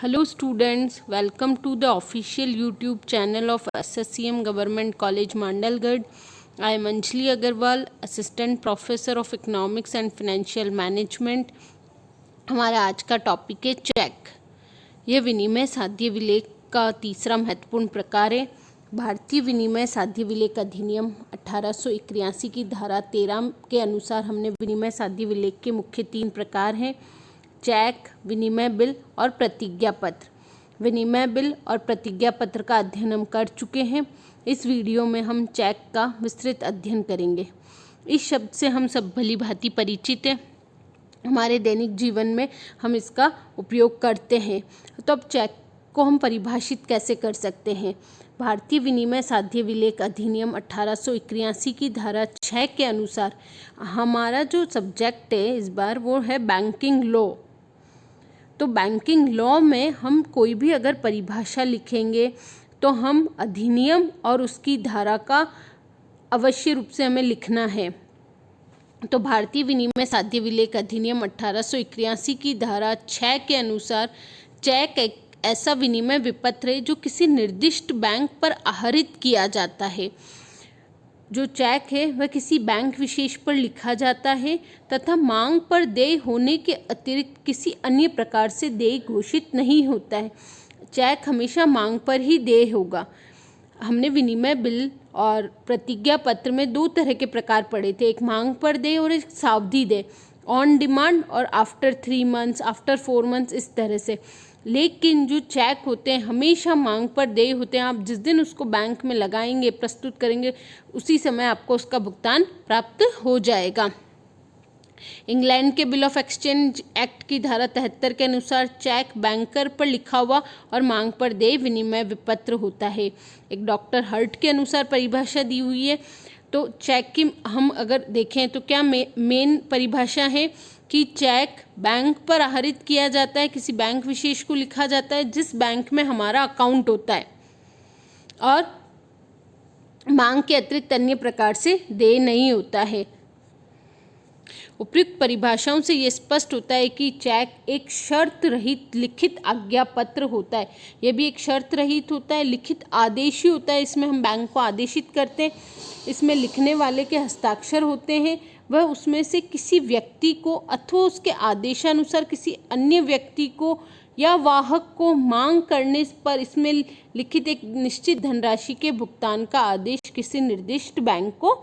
Hello students, welcome to the official YouTube channel of SSCM Government College Mandalgarh. I am Anjali Agarwal, Assistant Professor of Economics and Financial Management. हमारा आज का topic है check. यह विनिमय साध्य विलेख का तीसरा महत्वपूर्ण प्रकार है। भारतीय विनिमय साध्य विलेख अधिनियम 1881 की धारा 13 के अनुसार हमने विनिमय साध्य विलेख के मुख्य 3 प्रकार हैं: चेक, विनिमय बिल और प्रतिज्ञा पत्र। विनिमय बिल और प्रतिज्ञा पत्र का अध्ययन हम कर चुके हैं। इस वीडियो में हम चेक का विस्तृत अध्ययन करेंगे। इस शब्द से हम सब भली भांति परिचित हैं, हमारे दैनिक जीवन में हम इसका उपयोग करते हैं। तो अब चेक को हम परिभाषित कैसे कर सकते हैं? भारतीय विनिमय साध्य विलेख अधिनियम 1881 की धारा 6 के अनुसार हमारा जो सब्जेक्ट है इस बार वो है बैंकिंग लॉ। तो बैंकिंग लॉ में हम कोई भी अगर परिभाषा लिखेंगे तो हम अधिनियम और उसकी धारा का अवश्य रूप से हमें लिखना है। तो भारतीय विनिमय साध्य विलेख अधिनियम 1881 की धारा 6 के अनुसार चेक एक ऐसा विनिमय विपत्र है जो किसी निर्दिष्ट बैंक पर आहरित किया जाता है। जो चेक है वह किसी बैंक विशेष पर लिखा जाता है तथा मांग पर देय होने के अतिरिक्त किसी अन्य प्रकार से देय घोषित नहीं होता है। चेक हमेशा मांग पर ही देय होगा। हमने विनिमय बिल और प्रतिज्ञा पत्र में 2 तरह के प्रकार पढ़े थे, एक मांग पर देय और एक सावधि देय, ऑन डिमांड और आफ्टर 3 मंथ्स, आफ्टर 4 मंथ्स, इस तरह से। लेकिन जो चेक होते हैं हमेशा मांग पर देय होते हैं। आप जिस दिन उसको बैंक में लगाएंगे, प्रस्तुत करेंगे, उसी समय आपको उसका भुगतान प्राप्त हो जाएगा। इंग्लैंड के बिल ऑफ एक्सचेंज एक्ट की धारा 73 के अनुसार चेक बैंकर पर लिखा हुआ और मांग पर देय विनिमय विपत्र होता है। एक डॉक्टर हर्ट के अनुसार परिभाषा दी हुई है। तो चेक की हम अगर देखें तो क्या मेन परिभाषा है कि चेक बैंक पर आहरित किया जाता है, किसी बैंक विशेष को लिखा जाता है जिस बैंक में हमारा अकाउंट होता है और मांग के अतिरिक्त अन्य प्रकार से देय नहीं होता है। उपयुक्त परिभाषाओं से ये स्पष्ट होता है कि चेक एक शर्त रहित लिखित आज्ञा पत्र होता है। यह भी एक शर्त रहित होता है, लिखित आदेश ही होता है। इसमें हम बैंक को आदेशित करते हैं। इसमें लिखने वाले के हस्ताक्षर होते हैं। वह उसमें से किसी व्यक्ति को अथवा उसके आदेशानुसार किसी अन्य व्यक्ति को या वाहक को मांग करने पर इसमें लिखित एक निश्चित धनराशि के भुगतान का आदेश किसी निर्दिष्ट बैंक को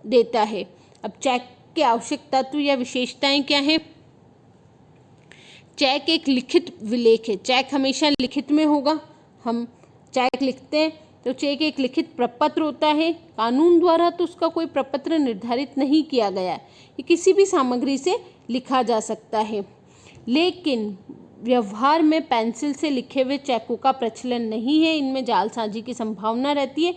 देता है। अब चेक के आवश्यक तत्व या विशेषताएं क्या हैं? चेक एक लिखित विलेख है। चेक हमेशा लिखित में होगा। हम चेक लिखते हैं तो चेक एक लिखित प्रपत्र होता है। कानून द्वारा तो उसका कोई प्रपत्र निर्धारित नहीं किया गया है। ये किसी भी सामग्री से लिखा जा सकता है। लेकिन व्यवहार में पेंसिल से लिखे हुए चेकों का प्रचलन नहीं है। इनमें जालसाजी की संभावना रहती है।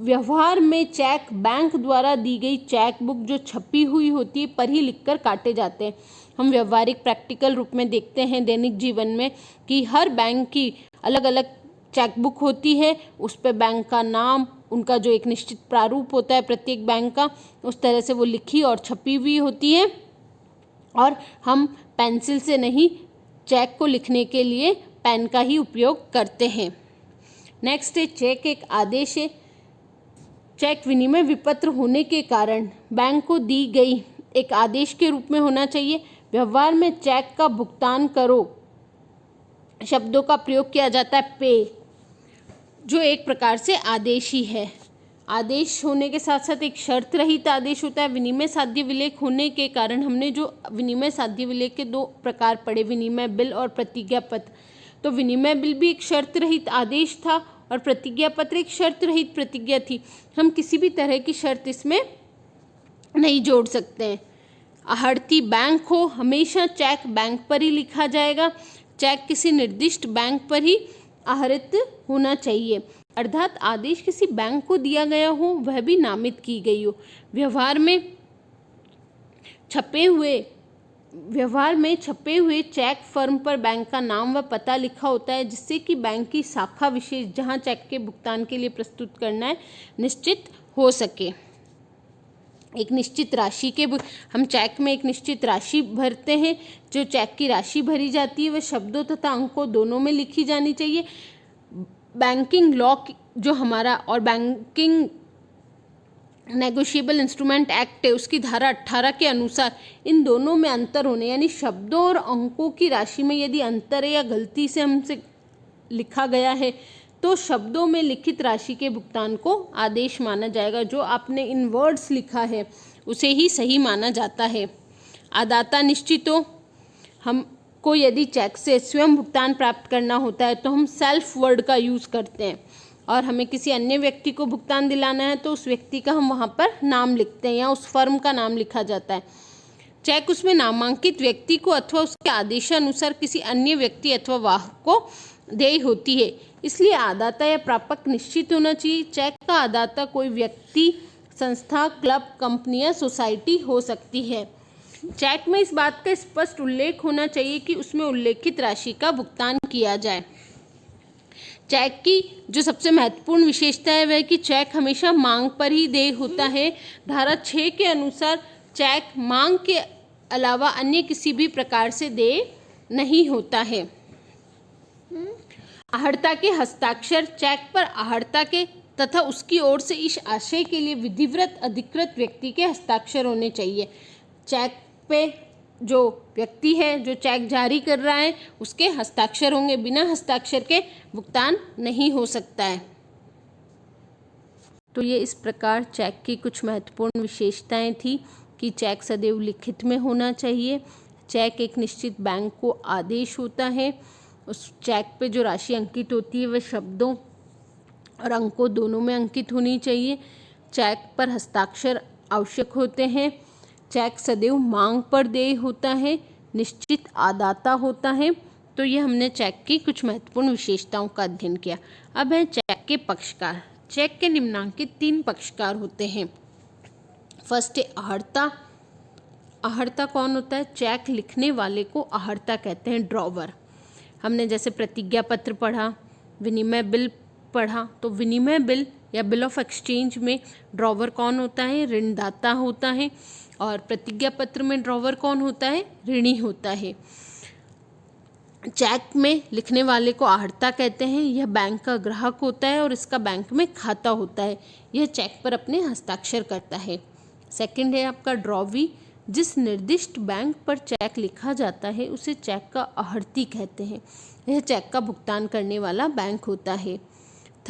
व्यवहार में चेक बैंक द्वारा दी गई चेक बुक जो छपी हुई होती है पर ही लिखकर काटे जाते हैं। हम व्यवहारिक प्रैक्टिकल रूप में देखते हैं दैनिक जीवन में कि हर बैंक की अलग अलग चेकबुक होती है। उस पर बैंक का नाम, उनका जो एक निश्चित प्रारूप होता है प्रत्येक बैंक का, उस तरह से वो लिखी और छपी हुई होती है। और हम पेंसिल से नहीं, चेक को लिखने के लिए पेन का ही उपयोग करते हैं। नेक्स्ट है चेक एक आदेश है। चेक विनिमय विपत्र होने के कारण बैंक को दी गई एक आदेश के रूप में होना चाहिए। व्यवहार में चेक का भुगतान करो शब्दों का प्रयोग किया जाता है पे, जो एक प्रकार से आदेश ही है। आदेश होने के साथ साथ एक शर्त रहित आदेश होता है। विनिमय साध्य विलेख होने के कारण हमने जो विनिमय साध्य विलेख के 2 प्रकार पढ़े, विनिमय बिल और प्रतिज्ञा पत्र। तो विनिमय बिल भी एक शर्त रहित आदेश था और प्रतिज्ञा पत्र एक शर्त रहित प्रतिज्ञा थी। हम किसी भी तरह की शर्त इसमें नहीं जोड़ सकते हैं। आहर्ती बैंक हो, हमेशा चेक बैंक पर ही लिखा जाएगा। चेक किसी निर्दिष्ट बैंक पर ही आहरित होना चाहिए, अर्थात आदेश किसी बैंक को दिया गया हो, वह भी नामित की गई हो। व्यवहार में छपे हुए चेक फर्म पर बैंक का नाम व पता लिखा होता है, जिससे कि बैंक की शाखा विशेष जहां चेक के भुगतान के लिए प्रस्तुत करना है निश्चित हो सके। एक निश्चित राशि के हम चेक में एक निश्चित राशि भरते हैं। जो चेक की राशि भरी जाती है वह शब्दों तथा अंकों दोनों में लिखी जानी चाहिए। बैंकिंग लॉ जो हमारा और बैंकिंग नेगोशिएबल इंस्ट्रूमेंट एक्ट है उसकी धारा 18 के अनुसार इन दोनों में अंतर होने, यानी शब्दों और अंकों की राशि में यदि अंतर है या गलती से हमसे लिखा गया है तो शब्दों में लिखित राशि के भुगतान को आदेश माना जाएगा। जो आपने इन वर्ड्स लिखा है उसे ही सही माना जाता है। आदाता निश्चित हो, हमको यदि चेक से स्वयं भुगतान प्राप्त करना होता है तो हम सेल्फ वर्ड का यूज़ करते हैं, और हमें किसी अन्य व्यक्ति को भुगतान दिलाना है तो उस व्यक्ति का हम वहाँ पर नाम लिखते हैं या उस फर्म का नाम लिखा जाता है। चेक उसमें नामांकित व्यक्ति को अथवा उसके आदेशानुसार किसी अन्य व्यक्ति अथवा वाहक को देय होती है, इसलिए आदाता या प्रापक निश्चित होना चाहिए। चेक का आदाता कोई व्यक्ति, संस्था, क्लब, कंपनी या सोसाइटी हो सकती है। चेक में इस बात का स्पष्ट उल्लेख होना चाहिए कि उसमें उल्लेखित राशि का भुगतान किया जाए। चेक की जो सबसे महत्वपूर्ण विशेषता है वह कि चेक हमेशा मांग पर ही देय होता है। धारा 6 के अनुसार चेक मांग के अलावा अन्य किसी भी प्रकार से देय नहीं होता है। आहर्ता के हस्ताक्षर चेक पर आहर्ता के तथा उसकी ओर से इस आशय के लिए विधिवत अधिकृत व्यक्ति के हस्ताक्षर होने चाहिए। चेक पे जो व्यक्ति है जो चेक जारी कर रहा है उसके हस्ताक्षर होंगे, बिना हस्ताक्षर के भुगतान नहीं हो सकता है। तो ये इस प्रकार चेक की कुछ महत्वपूर्ण विशेषताएं थी कि चेक सदैव लिखित में होना चाहिए। चेक एक निश्चित बैंक को आदेश होता है। उस चेक पे जो राशि अंकित होती है वह शब्दों और अंकों दोनों में अंकित होनी चाहिए। चेक पर हस्ताक्षर आवश्यक होते हैं। चेक सदैव मांग पर देय होता है। निश्चित आदाता होता है। तो ये हमने चेक की कुछ महत्वपूर्ण विशेषताओं का अध्ययन किया। अब है चेक के पक्षकार। चेक के निम्नांकित 3 पक्षकार होते हैं। फर्स्ट है आहर्ता। आहर्ता कौन होता है? चेक लिखने वाले को आहर्ता कहते हैं, ड्रॉवर। हमने जैसे प्रतिज्ञा पत्र पढ़ा, विनिमय बिल पढ़ा, तो विनिमय बिल या बिल ऑफ एक्सचेंज में ड्रॉवर कौन होता है? ऋणदाता होता है। और प्रतिज्ञा पत्र में ड्रॉवर कौन होता है? ऋणी होता है। चेक में लिखने वाले को आहर्ता कहते हैं। यह बैंक का ग्राहक होता है और इसका बैंक में खाता होता है। यह चेक पर अपने हस्ताक्षर करता है। सेकंड है आपका ड्रॉवी। जिस निर्दिष्ट बैंक पर चेक लिखा जाता है उसे चेक का आहर्ती कहते हैं। यह चेक का भुगतान करने वाला बैंक होता है।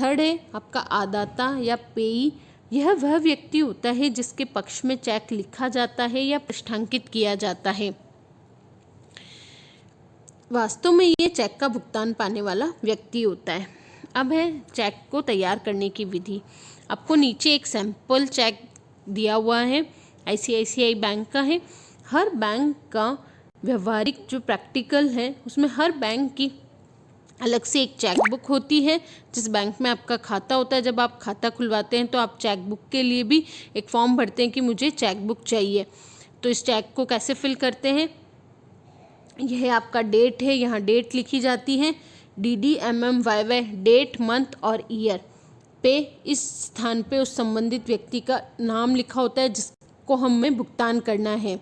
थर्ड है आपका आदाता या पेई। यह वह व्यक्ति होता है जिसके पक्ष में चेक लिखा जाता है या पृष्ठांकित किया जाता है। वास्तव में ये चेक का भुगतान पाने वाला व्यक्ति होता है। अब है चेक को तैयार करने की विधि। आपको नीचे एक सैंपल चेक दिया हुआ है, ICICI बैंक का है। हर बैंक का व्यवहारिक जो प्रैक्टिकल है उसमें हर बैंक की अलग से एक चेक बुक होती है। जिस बैंक में आपका खाता होता है, जब आप खाता खुलवाते हैं तो आप चेक बुक के लिए भी एक फॉर्म भरते हैं कि मुझे चेक बुक चाहिए। तो इस चेक को कैसे फिल करते हैं? यह आपका डेट है, यहाँ डेट लिखी जाती है, DD MM YY, date, month और ईयर पे इस स्थान पे उस संबंधित व्यक्ति का नाम लिखा होता है जिसको हमें भुगतान करना है।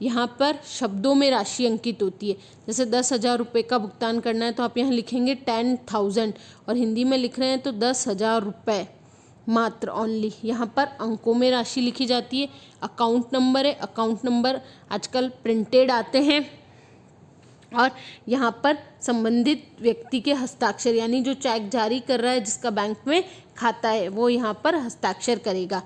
यहाँ पर शब्दों में राशि अंकित होती है। जैसे 10,000 रुपये का भुगतान करना है तो आप यहाँ लिखेंगे 10,000, और हिंदी में लिख रहे हैं तो 10,000 रुपये मात्र, ओनली। यहाँ पर अंकों में राशि लिखी जाती है। अकाउंट नंबर है, अकाउंट नंबर आजकल प्रिंटेड आते हैं। और यहाँ पर संबंधित व्यक्ति के हस्ताक्षर, यानी जो चेक जारी कर रहा है जिसका बैंक में खाता है वो यहाँ पर हस्ताक्षर करेगा।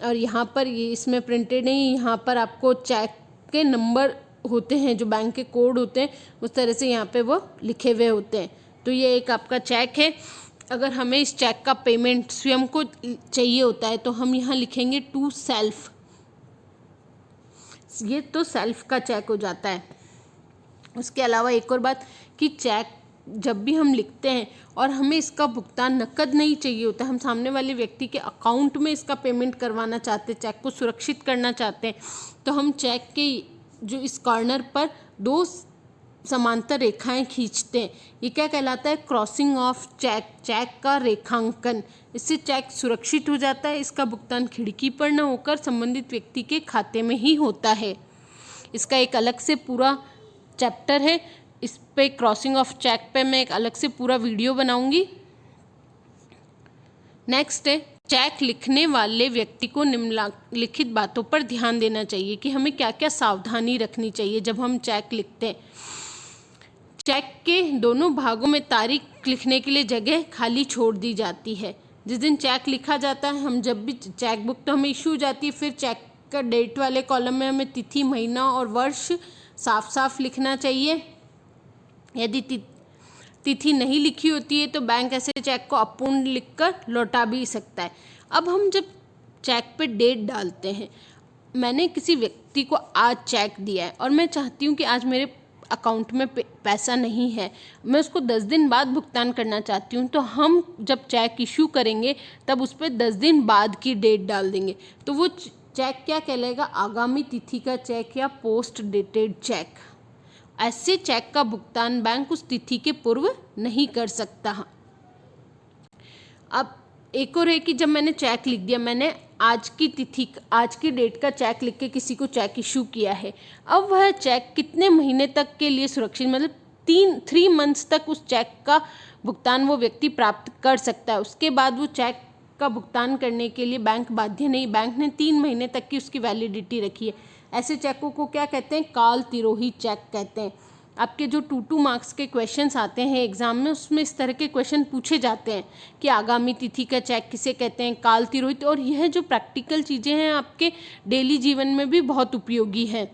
और यहाँ पर ये इसमें प्रिंटेड नहीं, यहाँ पर आपको चेक के नंबर होते हैं, जो बैंक के कोड होते हैं उस तरह से यहाँ पे वो लिखे हुए होते हैं। तो ये एक आपका चेक है। अगर हमें इस चेक का पेमेंट स्वयं को चाहिए होता है तो हम यहाँ लिखेंगे टू सेल्फ। ये तो सेल्फ का चेक हो जाता है। उसके अलावा एक और बात कि चेक जब भी हम लिखते हैं और हमें इसका भुगतान नकद नहीं चाहिए होता, हम सामने वाले व्यक्ति के अकाउंट में इसका पेमेंट करवाना चाहते हैं, चेक को सुरक्षित करना चाहते हैं, तो हम चेक के जो इस कॉर्नर पर 2 समांतर रेखाएं खींचते हैं, ये क्या कहलाता है? क्रॉसिंग ऑफ चेक, चेक का रेखांकन। इससे चेक सुरक्षित हो जाता है, इसका भुगतान खिड़की पर न होकर संबंधित व्यक्ति के खाते में ही होता है। इसका एक अलग से पूरा चैप्टर है, इस पे क्रॉसिंग ऑफ चेक पे मैं एक अलग से पूरा वीडियो बनाऊंगी। नेक्स्ट है, चेक लिखने वाले व्यक्ति को निम्नलिखित बातों पर ध्यान देना चाहिए कि हमें क्या क्या सावधानी रखनी चाहिए जब हम चेक लिखते हैं। चेक के दोनों भागों में तारीख लिखने के लिए जगह खाली छोड़ दी जाती है। जिस दिन चेक लिखा जाता है, हम जब भी चेक बुक तो हमें इशू हो जाती है, फिर चेक का डेट वाले कॉलम में हमें तिथि, महीना और वर्ष साफ साफ लिखना चाहिए। यदि तिथि नहीं लिखी होती है तो बैंक ऐसे चेक को अपूर्ण लिखकर लौटा भी सकता है। अब हम जब चेक पे डेट डालते हैं, मैंने किसी व्यक्ति को आज चेक दिया है और मैं चाहती हूँ कि आज मेरे अकाउंट में पैसा नहीं है, मैं उसको 10 दिन बाद भुगतान करना चाहती हूँ, तो हम जब चेक इशू करेंगे तब उस पर 10 दिन बाद की डेट डाल देंगे, तो वो चेक क्या कहलाएगा? आगामी तिथि का चेक या पोस्ट डेटेड चेक। ऐसे चेक का भुगतान बैंक उस तिथि के पूर्व नहीं कर सकता। अब एक और है कि जब मैंने चेक लिख दिया, मैंने आज की तिथि, आज की डेट का चेक लिख के किसी को चेक इशू किया है, अब वह चेक कितने महीने तक के लिए सुरक्षित, मतलब 3 मंथ्स तक उस चेक का भुगतान वो व्यक्ति प्राप्त कर सकता है। उसके बाद वो चेक का भुगतान करने के लिए बैंक बाध्य नहीं। बैंक ने 3 महीने तक की उसकी वैलिडिटी रखी है। ऐसे चेकों को क्या कहते हैं? काल तिरोही चेक कहते हैं। आपके जो 2 मार्क्स के क्वेश्चंस आते हैं एग्जाम में, उसमें इस तरह के क्वेश्चन पूछे जाते हैं कि आगामी तिथि का चेक किसे कहते हैं, काल तिरोहित। और यह जो प्रैक्टिकल चीज़ें हैं आपके डेली जीवन में भी बहुत उपयोगी हैं।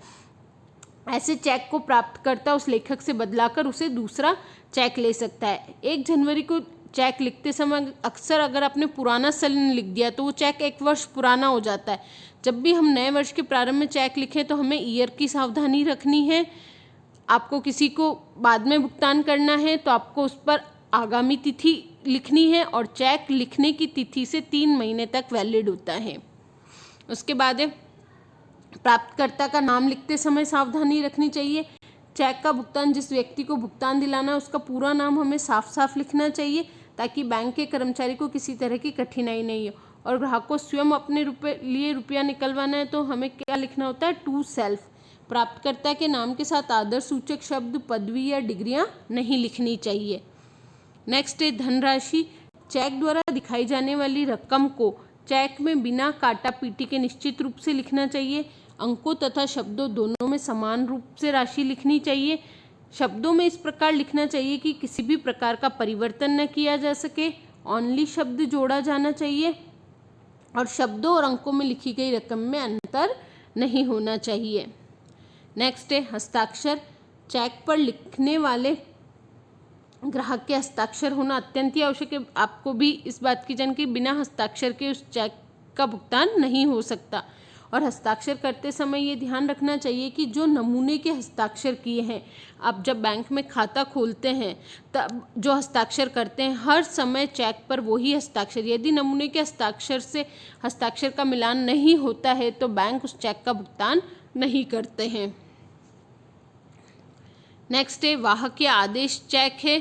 ऐसे चेक को प्राप्तकर्ता उस लेखक से बदलाकर उसे दूसरा चेक ले सकता है। 1 जनवरी को चेक लिखते समय अक्सर अगर आपने पुराना साल लिख दिया तो वो चेक 1 वर्ष पुराना हो जाता है। जब भी हम नए वर्ष के प्रारंभ में चेक लिखें तो हमें ईयर की सावधानी रखनी है। आपको किसी को बाद में भुगतान करना है तो आपको उस पर आगामी तिथि लिखनी है और चेक लिखने की तिथि से 3 महीने तक वैलिड होता है। उसके बाद है, प्राप्तकर्ता का नाम लिखते समय सावधानी रखनी चाहिए। चेक का भुगतान जिस व्यक्ति को भुगतान दिलाना है उसका पूरा नाम हमें साफ साफ लिखना चाहिए ताकि बैंक के कर्मचारी को किसी तरह की कठिनाई नहीं हो। और ग्राहक को स्वयं अपने लिए रुपया निकलवाना है तो हमें क्या लिखना होता है? To self. प्राप्तकर्ता के नाम के साथ आदर्श सूचक शब्द, पदवी या डिग्रियां नहीं लिखनी चाहिए। नेक्स्ट है धनराशि। चेक द्वारा दिखाई जाने वाली रकम को चेक में बिना काटा पीटी के निश्चित रूप से लिखना चाहिए। अंकों तथा शब्दों दोनों में समान रूप से राशि लिखनी चाहिए। शब्दों में इस प्रकार लिखना चाहिए कि किसी भी प्रकार का परिवर्तन न किया जा सके। ओनली शब्द जोड़ा जाना चाहिए और शब्दों और अंकों में लिखी गई रकम में अंतर नहीं होना चाहिए। नेक्स्ट है हस्ताक्षर। चेक पर लिखने वाले ग्राहक के हस्ताक्षर होना अत्यंत ही आवश्यक है। आपको भी इस बात की जानकारी, बिना हस्ताक्षर के उस चेक का भुगतान नहीं हो सकता। और हस्ताक्षर करते समय ये ध्यान रखना चाहिए कि जो नमूने के हस्ताक्षर किए हैं, आप जब बैंक में खाता खोलते हैं तब जो हस्ताक्षर करते हैं हर समय चेक पर वही हस्ताक्षर, यदि नमूने के हस्ताक्षर से हस्ताक्षर का मिलान नहीं होता है तो बैंक उस चेक का भुगतान नहीं करते हैं। नेक्स्ट है वाहक या आदेश चेक है।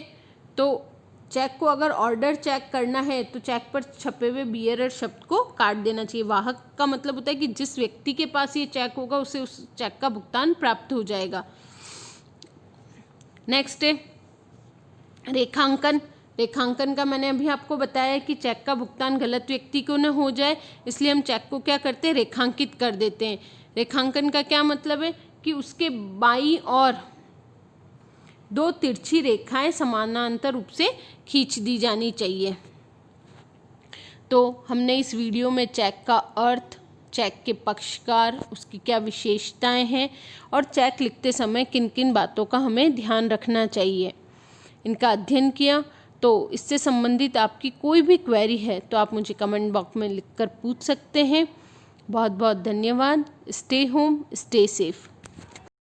तो चेक को अगर ऑर्डर चेक करना है तो चेक पर छपे हुए बियरर शब्द को काट देना चाहिए। वाहक का मतलब होता है कि जिस व्यक्ति के पास ये चेक होगा उसे उस चेक का भुगतान प्राप्त हो जाएगा। नेक्स्ट है रेखांकन। रेखांकन का मैंने अभी आपको बताया कि चेक का भुगतान गलत व्यक्ति को न हो जाए, इसलिए हम चेक को क्या करते हैं? रेखांकित कर देते हैं। रेखांकन का क्या मतलब है कि उसके बाईं ओर 2 तिरछी रेखाएं समानांतर रूप से खींच दी जानी चाहिए। तो हमने इस वीडियो में चेक का अर्थ, चेक के पक्षकार, उसकी क्या विशेषताएं हैं और चेक लिखते समय किन किन बातों का हमें ध्यान रखना चाहिए, इनका अध्ययन किया। तो इससे संबंधित आपकी कोई भी क्वेरी है तो आप मुझे कमेंट बॉक्स में लिखकर पूछ सकते हैं। बहुत बहुत धन्यवाद। Stay home, stay safe.